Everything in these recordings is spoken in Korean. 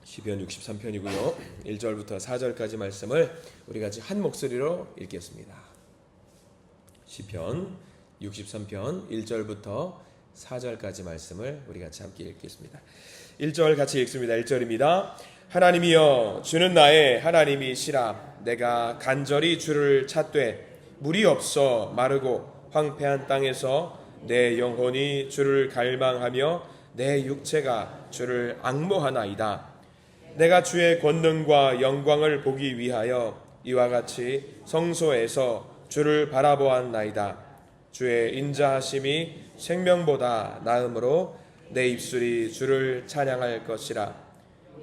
시편 63편이고요. 1절부터 4절까지 말씀을 우리 같이 한 목소리로 읽겠습니다. 시편 63편 1절부터 4절까지 말씀을 우리 같이 함께 읽겠습니다. 1절 같이 읽습니다. 1절입니다. 하나님이여, 주는 나의 하나님이시라. 내가 간절히 주를 찾되 물이 없어 마르고 황폐한 땅에서 내 영혼이 주를 갈망하며 내 육체가 주를 앙모하나이다. 내가 주의 권능과 영광을 보기 위하여 이와 같이 성소에서 주를 바라보았나이다. 주의 인자하심이 생명보다 나음으로 내 입술이 주를 찬양할 것이라.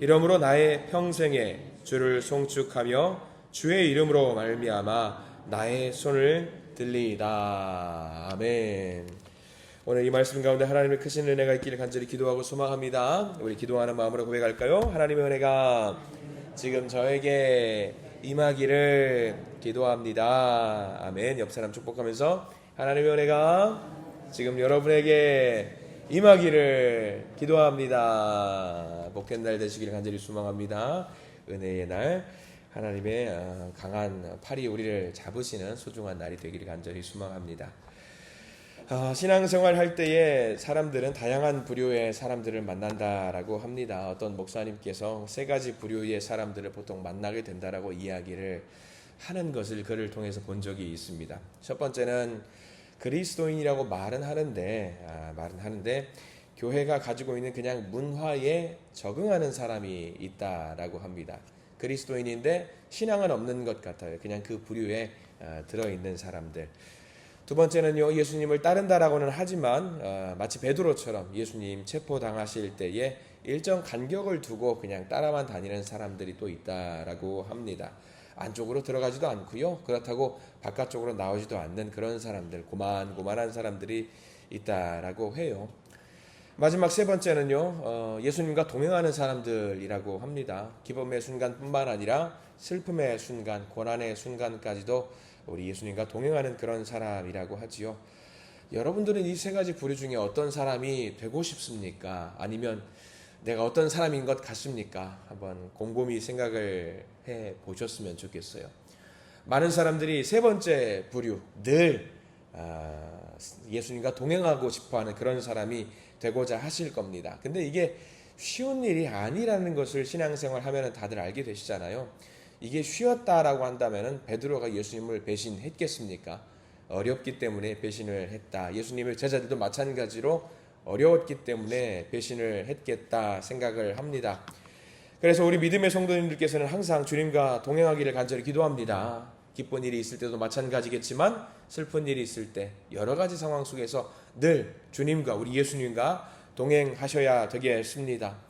이러므로 나의 평생에 주를 송축하며 주의 이름으로 말미암아 나의 손을 들리이다. 아멘. 오늘 이 말씀 가운데 하나님의 크신 은혜가 있기를 간절히 기도하고 소망합니다. 우리 기도하는 마음으로 고백할까요? 하나님의 은혜가 지금 저에게 임하기를 기도합니다. 아멘. 옆 사람 축복하면서 하나님의 은혜가 지금 여러분에게 임하기를 기도합니다. 복된 날 되시기를 간절히 소망합니다. 은혜의 날, 하나님의 강한 팔이 우리를 잡으시는 소중한 날이 되기를 간절히 소망합니다. 신앙생활 할 때에 사람들은 다양한 부류의 사람들을 만난다라고 합니다. 어떤 목사님께서 세 가지 부류의 사람들을 보통 만나게 된다라고 이야기를 하는 것을 글을 통해서 본 적이 있습니다. 첫 번째는 그리스도인이라고 말은 하는데 교회가 가지고 있는 그냥 문화에 적응하는 사람이 있다라고 합니다. 그리스도인인데 신앙은 없는 것 같아요. 그냥 그 부류에 들어있는 사람들. 두 번째는요, 예수님을 따른다라고는 하지만 마치 베드로처럼 예수님 체포당하실 때에 일정 간격을 두고 그냥 따라만 다니는 사람들이 또 있다라고 합니다. 안쪽으로 들어가지도 않고요, 그렇다고 바깥쪽으로 나오지도 않는 그런 사람들, 고만고만한 사람들이 있다라고 해요. 마지막 세 번째는요, 예수님과 동행하는 사람들이라고 합니다. 기쁨의 순간뿐만 아니라 슬픔의 순간, 고난의 순간까지도 우리 예수님과 동행하는 그런 사람이라고 하지요. 여러분들은 이 세 가지 부류 중에 어떤 사람이 되고 싶습니까? 아니면 내가 어떤 사람인 것 같습니까? 한번 곰곰이 생각을 해 보셨으면 좋겠어요. 많은 사람들이 세 번째 부류, 늘 예수님과 동행하고 싶어하는 그런 사람이 되고자 하실 겁니다. 근데 이게 쉬운 일이 아니라는 것을 신앙생활 하면 다들 알게 되시잖아요. 이게 쉬웠다라고 한다면 베드로가 예수님을 배신했겠습니까? 어렵기 때문에 배신을 했다. 예수님의 제자들도 마찬가지로 어려웠기 때문에 배신을 했겠다 생각을 합니다. 그래서 우리 믿음의 성도님들께서는 항상 주님과 동행하기를 간절히 기도합니다. 기쁜 일이 있을 때도 마찬가지겠지만 슬픈 일이 있을 때 여러 가지 상황 속에서 늘 주님과 우리 예수님과 동행하셔야 되겠습니다.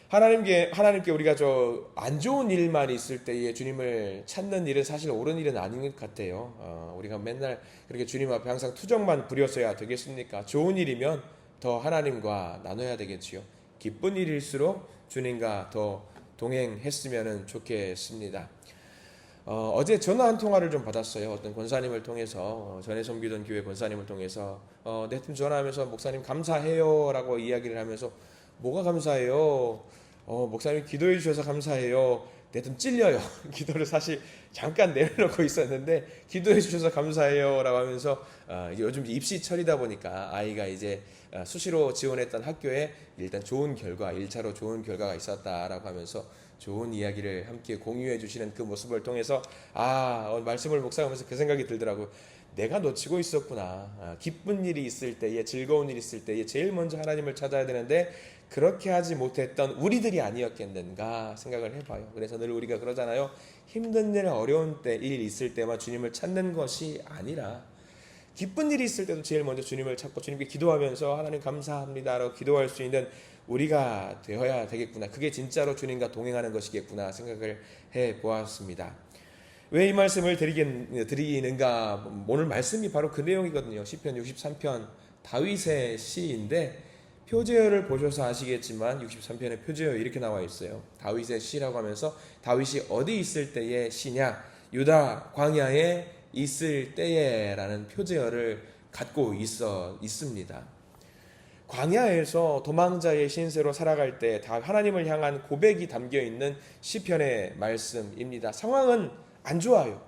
하나님께 우리가 안 좋은 일만 있을 때에 주님을 찾는 일은 사실 옳은 일은 아닌 것 같아요. 우리가 맨날 그렇게 주님 앞에 항상 투정만 부렸어야 되겠습니까? 좋은 일이면 더 하나님과 나눠야 되겠지요. 기쁜 일일수록 주님과 더 동행했으면 좋겠습니다. 어제 전화 한 통화를 좀 받았어요. 어떤 권사님을 통해서, 전에 섬기던 교회 권사님을 통해서 내 팀 전화하면서 목사님 감사해요 라고 이야기를 하면서 뭐가 감사해요? 목사님 기도해 주셔서 감사해요. 내 좀 찔려요. 기도를 사실 잠깐 내려놓고 있었는데 기도해 주셔서 감사해요 라고 하면서 요즘 입시철이다 보니까 아이가 이제 수시로 지원했던 학교에 일단 좋은 결과, 1차로 좋은 결과가 있었다라고 하면서 좋은 이야기를 함께 공유해 주시는 그 모습을 통해서 말씀을 묵상하면서 그 생각이 들더라고요. 내가 놓치고 있었구나. 기쁜 일이 있을 때에, 즐거운 일이 있을 때에 제일 먼저 하나님을 찾아야 되는데 그렇게 하지 못했던 우리들이 아니었겠는가 생각을 해봐요. 그래서 늘 우리가 그러잖아요. 힘든 일, 어려운 일 있을 때만 주님을 찾는 것이 아니라 기쁜 일이 있을 때도 제일 먼저 주님을 찾고 주님께 기도하면서 하나님 감사합니다 라고 기도할 수 있는 우리가 되어야 되겠구나. 그게 진짜로 주님과 동행하는 것이겠구나 생각을 해보았습니다. 왜 이 말씀을 드리는가? 오늘 말씀이 바로 그 내용이거든요. 시편 63편 다윗의 시인데 표제어를 보셔서 아시겠지만 63편의 표제어 이렇게 나와 있어요. 다윗의 시라고 하면서 다윗이 어디 있을 때의 시냐? 유다 광야에 있을 때에 라는 표제어를 갖고 있습니다. 광야에서 도망자의 신세로 살아갈 때 다 하나님을 향한 고백이 담겨 있는 시편의 말씀입니다. 상황은 안 좋아요.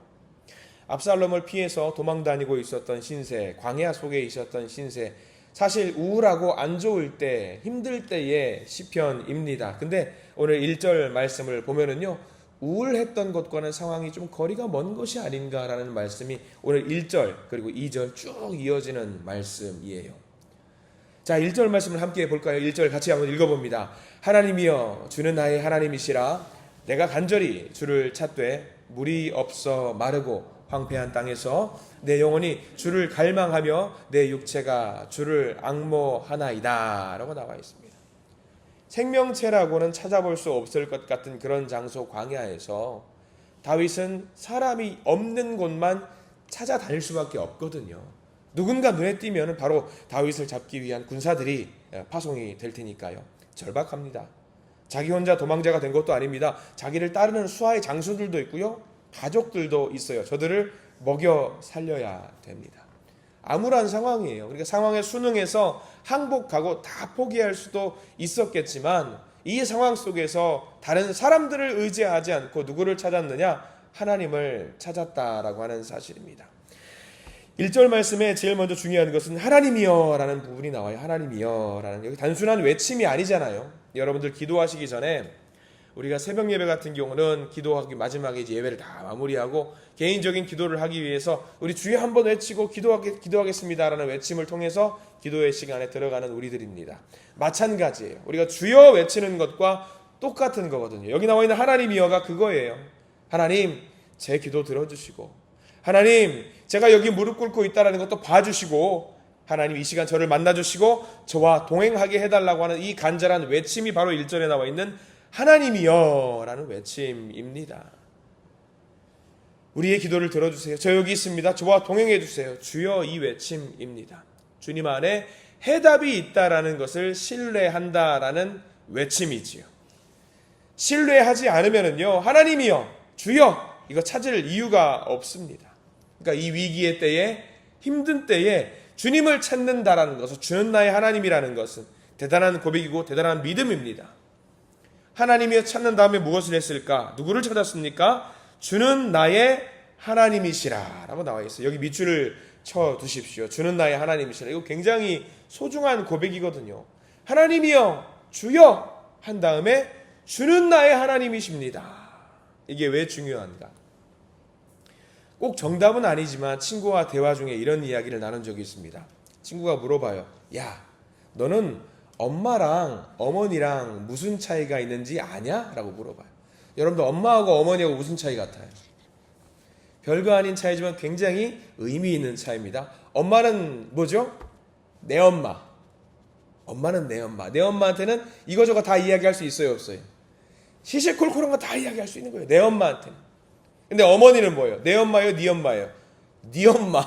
압살롬을 피해서 도망 다니고 있었던 신세, 광야 속에 있었던 신세, 사실 우울하고 안 좋을 때, 힘들 때의 시편입니다. 근데 오늘 1절 말씀을 보면은요, 우울했던 것과는 상황이 좀 거리가 먼 것이 아닌가라는 말씀이 오늘 1절 그리고 2절 쭉 이어지는 말씀이에요. 자, 1절 말씀을 함께 볼까요? 1절 같이 한번 읽어봅니다. 하나님이여 주는 나의 하나님이시라. 내가 간절히 주를 찾되 물이 없어 마르고 황폐한 땅에서 내 영혼이 주를 갈망하며 내 육체가 주를 앙모하나이다 라고 나와 있습니다. 생명체라고는 찾아볼 수 없을 것 같은 그런 장소 광야에서 다윗은 사람이 없는 곳만 찾아다닐 수밖에 없거든요. 누군가 눈에 띄면 바로 다윗을 잡기 위한 군사들이 파송이 될 테니까요. 절박합니다. 자기 혼자 도망자가 된 것도 아닙니다. 자기를 따르는 수하의 장수들도 있고요. 가족들도 있어요. 저들을 먹여 살려야 됩니다. 암울한 상황이에요. 그러니까 상황에 순응해서 항복하고 다 포기할 수도 있었겠지만 이 상황 속에서 다른 사람들을 의지하지 않고 누구를 찾았느냐? 하나님을 찾았다라고 하는 사실입니다. 1절 말씀에 제일 먼저 중요한 것은 하나님이여 라는 부분이 나와요. 하나님이여 라는, 여기 단순한 외침이 아니잖아요. 여러분들 기도하시기 전에 우리가 새벽 예배 같은 경우는 기도하기 마지막에 이제 예배를 다 마무리하고 개인적인 기도를 하기 위해서 우리 주여 한번 외치고 기도하겠습니다라는 외침을 통해서 기도의 시간에 들어가는 우리들입니다. 마찬가지예요. 우리가 주여 외치는 것과 똑같은 거거든요. 여기 나와 있는 하나님이여가 그거예요. 하나님, 제 기도 들어주시고, 하나님, 제가 여기 무릎 꿇고 있다는 것도 봐주시고, 하나님 이 시간 저를 만나주시고 저와 동행하게 해달라고 하는 이 간절한 외침이 바로 1절에 나와 있는 하나님이여 라는 외침입니다. 우리의 기도를 들어주세요. 저 여기 있습니다. 저와 동행해 주세요. 주여, 이 외침입니다. 주님 안에 해답이 있다라는 것을 신뢰한다라는 외침이지요. 신뢰하지 않으면요, 하나님이여, 주여, 이거 찾을 이유가 없습니다. 그러니까 이 위기의 때에, 힘든 때에 주님을 찾는다라는 것은, 주는 나의 하나님이라는 것은 대단한 고백이고 대단한 믿음입니다. 하나님이여 찾는 다음에 무엇을 했을까? 누구를 찾았습니까? 주는 나의 하나님이시라 라고 나와 있어요. 여기 밑줄을 쳐 두십시오. 주는 나의 하나님이시라. 이거 굉장히 소중한 고백이거든요. 하나님이여, 주여 한 다음에 주는 나의 하나님이십니다. 이게 왜 중요한가? 꼭 정답은 아니지만 친구와 대화 중에 이런 이야기를 나눈 적이 있습니다. 친구가 물어봐요. 야, 너는 엄마랑 어머니랑 무슨 차이가 있는지 아냐? 라고 물어봐요. 여러분들 엄마하고 어머니하고 무슨 차이 같아요? 별거 아닌 차이지만 굉장히 의미 있는 차이입니다. 엄마는 뭐죠? 내 엄마. 엄마는 내 엄마. 내 엄마한테는 이거저거 다 이야기할 수 있어요, 없어요? 시시콜콜한 거 다 이야기할 수 있는 거예요, 내 엄마한테는. 근데 어머니는 뭐예요? 내 엄마예요, 네 엄마예요? 네 엄마.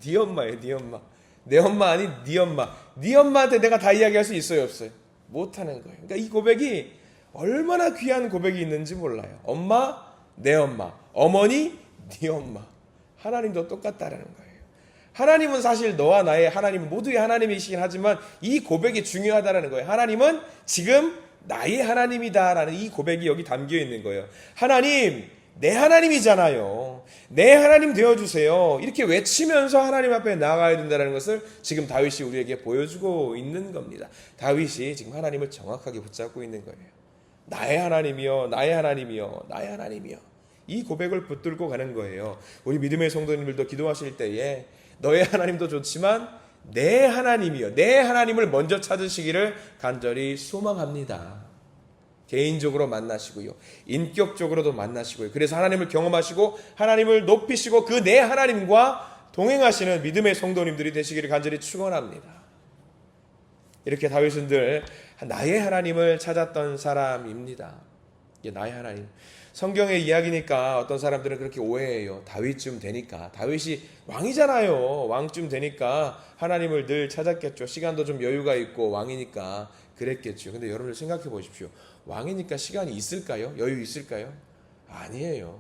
네 엄마예요, 네 엄마. 내 엄마 아닌 네 엄마. 네 엄마한테 내가 다 이야기할 수 있어요, 없어요? 못하는 거예요. 그러니까 이 고백이 얼마나 귀한 고백이 있는지 몰라요. 엄마, 내 엄마. 어머니, 네 엄마. 하나님도 똑같다라는 거예요. 하나님은 사실 너와 나의 하나님은 모두의 하나님이시긴 하지만 이 고백이 중요하다라는 거예요. 하나님은 지금 나의 하나님이다라는 이 고백이 여기 담겨 있는 거예요. 하나님, 내 하나님이잖아요. 내 하나님 되어주세요. 이렇게 외치면서 하나님 앞에 나아가야 된다는 것을 지금 다윗이 우리에게 보여주고 있는 겁니다. 다윗이 지금 하나님을 정확하게 붙잡고 있는 거예요. 나의 하나님이여, 나의 하나님이여, 나의 하나님이여. 이 고백을 붙들고 가는 거예요. 우리 믿음의 성도님들도 기도하실 때에 너의 하나님도 좋지만 내 하나님이여, 내 하나님을 먼저 찾으시기를 간절히 소망합니다. 개인적으로 만나시고요, 인격적으로도 만나시고요. 그래서 하나님을 경험하시고 하나님을 높이시고 그 내 하나님과 동행하시는 믿음의 성도님들이 되시기를 간절히 축원합니다. 이렇게 다윗은 늘 나의 하나님을 찾았던 사람입니다. 이게 나의 하나님. 성경의 이야기니까 어떤 사람들은 그렇게 오해해요. 다윗쯤 되니까, 다윗이 왕이잖아요. 왕쯤 되니까 하나님을 늘 찾았겠죠. 시간도 좀 여유가 있고 왕이니까 그랬겠죠. 근데 여러분들 생각해 보십시오. 왕이니까 시간이 있을까요? 여유 있을까요? 아니에요.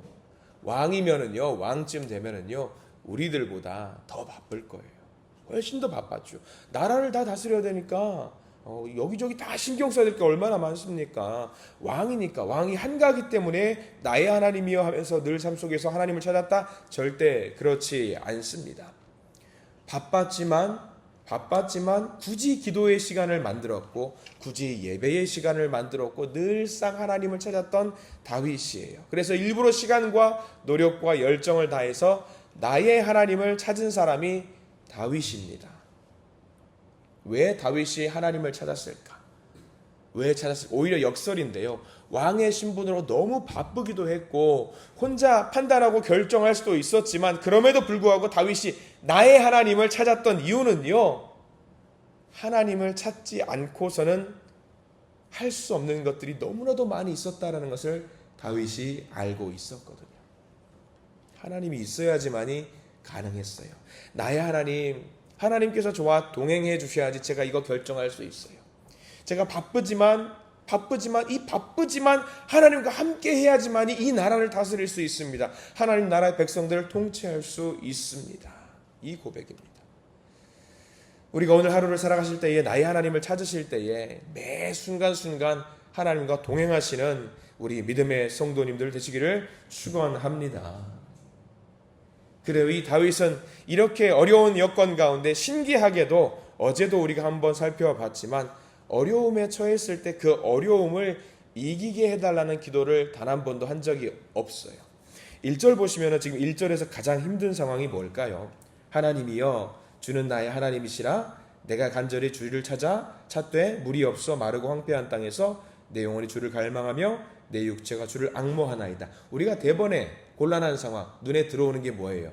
왕이면은요, 왕쯤 되면은요, 우리들보다 더 바쁠 거예요. 훨씬 더 바빴죠. 나라를 다 다스려야 되니까 여기저기 다 신경 써야 될 게 얼마나 많습니까? 왕이니까, 왕이 한가하기 때문에 나의 하나님이여 하면서 늘 삶 속에서 하나님을 찾았다? 절대 그렇지 않습니다. 바빴지만 굳이 기도의 시간을 만들었고 굳이 예배의 시간을 만들었고 늘상 하나님을 찾았던 다윗이에요. 그래서 일부러 시간과 노력과 열정을 다해서 나의 하나님을 찾은 사람이 다윗입니다. 왜 다윗이 하나님을 찾았을까? 왜 찾았을까? 오히려 역설인데요. 왕의 신분으로 너무 바쁘기도 했고 혼자 판단하고 결정할 수도 있었지만 그럼에도 불구하고 다윗이 나의 하나님을 찾았던 이유는요. 하나님을 찾지 않고서는 할 수 없는 것들이 너무나도 많이 있었다라는 것을 다윗이 알고 있었거든요. 하나님이 있어야지만이 가능했어요. 나의 하나님께서 저와 동행해 주셔야지 제가 이거 결정할 수 있어요. 제가 바쁘지만 하나님과 함께 해야지만이 이 나라를 다스릴 수 있습니다. 하나님 나라의 백성들을 통치할 수 있습니다. 이 고백입니다. 우리가 오늘 하루를 살아가실 때에 나의 하나님을 찾으실 때에 매 순간순간 하나님과 동행하시는 우리 믿음의 성도님들 되시기를 축원합니다. 그래요. 이 다윗은 이렇게 어려운 여건 가운데 신기하게도 어제도 우리가 한번 살펴봤지만 어려움에 처했을 때 그 어려움을 이기게 해달라는 기도를 단 한 번도 한 적이 없어요. 1절 보시면 지금 1절에서 가장 힘든 상황이 뭘까요? 하나님이여 주는 나의 하나님이시라 내가 간절히 주를 찾되 물이 없어 마르고 황폐한 땅에서 내 영혼이 주를 갈망하며 내 육체가 주를 앙모하나이다. 우리가 대번에 곤란한 상황 눈에 들어오는 게 뭐예요?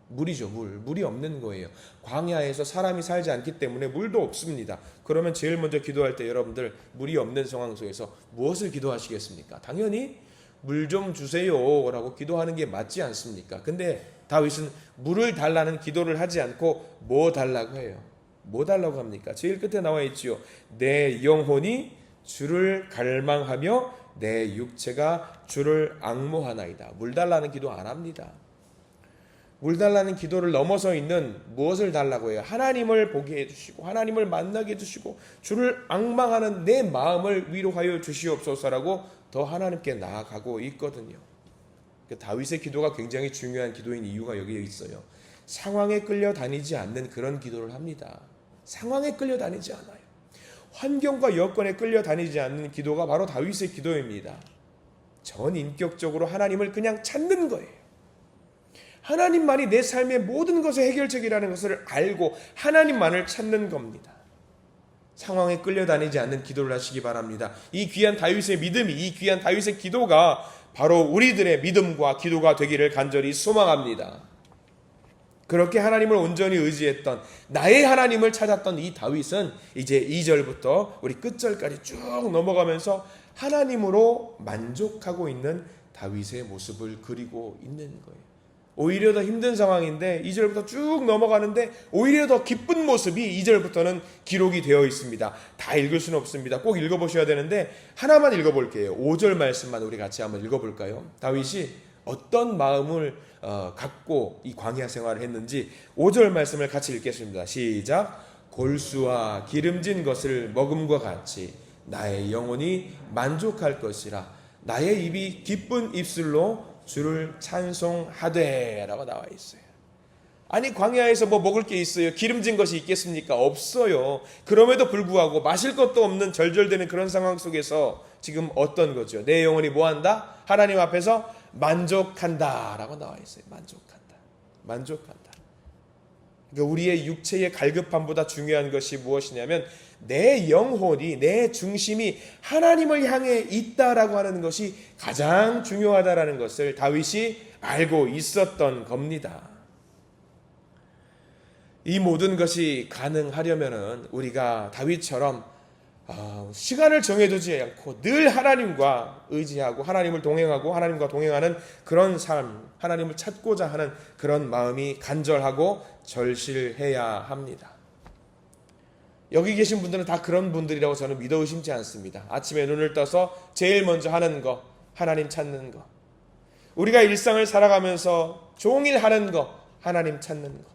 물이죠. 물이 없는 거예요. 광야에서 사람이 살지 않기 때문에 물도 없습니다. 그러면 제일 먼저 기도할 때 여러분들 물이 없는 상황 속에서 무엇을 기도하시겠습니까? 당연히 물 좀 주세요 라고 기도하는 게 맞지 않습니까? 근데 다윗은 물을 달라는 기도를 하지 않고 뭐 달라고 해요? 뭐 달라고 합니까? 제일 끝에 나와 있지요. 내 영혼이 주를 갈망하며 내 육체가 주를 앙모하나이다. 물 달라는 기도 안 합니다. 물 달라는 기도를 넘어서 있는 무엇을 달라고 해요? 하나님을 보게 해주시고 하나님을 만나게 해주시고 주를 앙망하는 내 마음을 위로하여 주시옵소서라고 더 하나님께 나아가고 있거든요. 다윗의 기도가 굉장히 중요한 기도인 이유가 여기에 있어요. 상황에 끌려다니지 않는 그런 기도를 합니다. 상황에 끌려다니지 않아요. 환경과 여건에 끌려다니지 않는 기도가 바로 다윗의 기도입니다. 전인격적으로 하나님을 그냥 찾는 거예요. 하나님만이 내 삶의 모든 것의 해결책이라는 것을 알고 하나님만을 찾는 겁니다. 상황에 끌려다니지 않는 기도를 하시기 바랍니다. 이 귀한 다윗의 믿음이, 이 귀한 다윗의 기도가 바로 우리들의 믿음과 기도가 되기를 간절히 소망합니다. 그렇게 하나님을 온전히 의지했던 나의 하나님을 찾았던 이 다윗은 이제 2절부터 우리 끝절까지 쭉 넘어가면서 하나님으로 만족하고 있는 다윗의 모습을 그리고 있는 거예요. 오히려 더 힘든 상황인데 2절부터 쭉 넘어가는데 오히려 더 기쁜 모습이 2절부터는 기록이 되어 있습니다. 다 읽을 수는 없습니다. 꼭 읽어보셔야 되는데 하나만 읽어볼게요. 5절 말씀만 우리 같이 한번 읽어볼까요? 다윗이 어떤 마음을 갖고 이 광야 생활을 했는지 5절 말씀을 같이 읽겠습니다. 시작. 골수와 기름진 것을 먹음과 같이 나의 영혼이 만족할 것이라 나의 입이 기쁜 입술로 주를 찬송하되 라고 나와 있어요. 아니 광야에서 뭐 먹을 게 있어요? 기름진 것이 있겠습니까? 없어요. 그럼에도 불구하고 마실 것도 없는 절절되는 그런 상황 속에서 지금 어떤 거죠? 내 영혼이 뭐한다? 하나님 앞에서 만족한다 라고 나와 있어요. 만족한다. 그러니까 우리의 육체의 갈급함보다 중요한 것이 무엇이냐면 내 영혼이, 내 중심이 하나님을 향해 있다라고 하는 것이 가장 중요하다라는 것을 다윗이 알고 있었던 겁니다. 이 모든 것이 가능하려면 우리가 다윗처럼 시간을 정해두지 않고 늘 하나님과 의지하고 하나님을 동행하고 하나님과 동행하는 그런 삶, 하나님을 찾고자 하는 그런 마음이 간절하고 절실해야 합니다. 여기 계신 분들은 다 그런 분들이라고 저는 믿어 의심치 않습니다. 아침에 눈을 떠서 제일 먼저 하는 거, 하나님 찾는 거. 우리가 일상을 살아가면서 종일 하는 거, 하나님 찾는 거.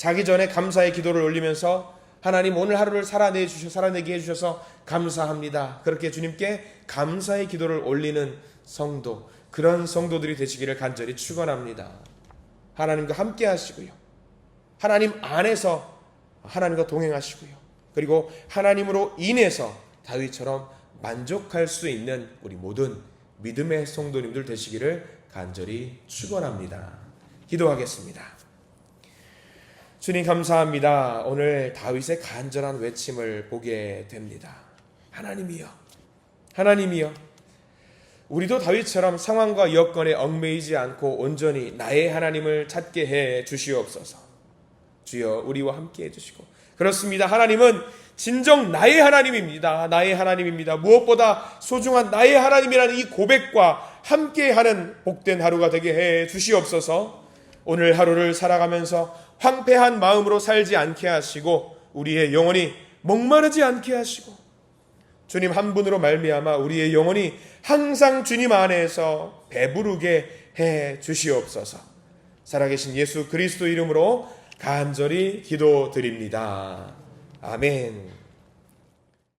자기 전에 감사의 기도를 올리면서 하나님 오늘 하루를 살아내게 해주셔서 감사합니다. 그렇게 주님께 감사의 기도를 올리는 성도, 그런 성도들이 되시기를 간절히 축원합니다. 하나님과 함께 하시고요. 하나님 안에서 하나님과 동행하시고요. 그리고 하나님으로 인해서 다윗처럼 만족할 수 있는 우리 모든 믿음의 성도님들 되시기를 간절히 축원합니다. 기도하겠습니다. 주님 감사합니다. 오늘 다윗의 간절한 외침을 보게 됩니다. 하나님이여, 하나님이여, 우리도 다윗처럼 상황과 여건에 얽매이지 않고 온전히 나의 하나님을 찾게 해 주시옵소서. 주여 우리와 함께 해주시고, 그렇습니다. 하나님은 진정 나의 하나님입니다. 나의 하나님입니다. 무엇보다 소중한 나의 하나님이라는 이 고백과 함께하는 복된 하루가 되게 해 주시옵소서. 오늘 하루를 살아가면서 황폐한 마음으로 살지 않게 하시고 우리의 영혼이 목마르지 않게 하시고 주님 한 분으로 말미암아 우리의 영혼이 항상 주님 안에서 배부르게 해 주시옵소서. 살아계신 예수 그리스도 이름으로 간절히 기도드립니다. 아멘.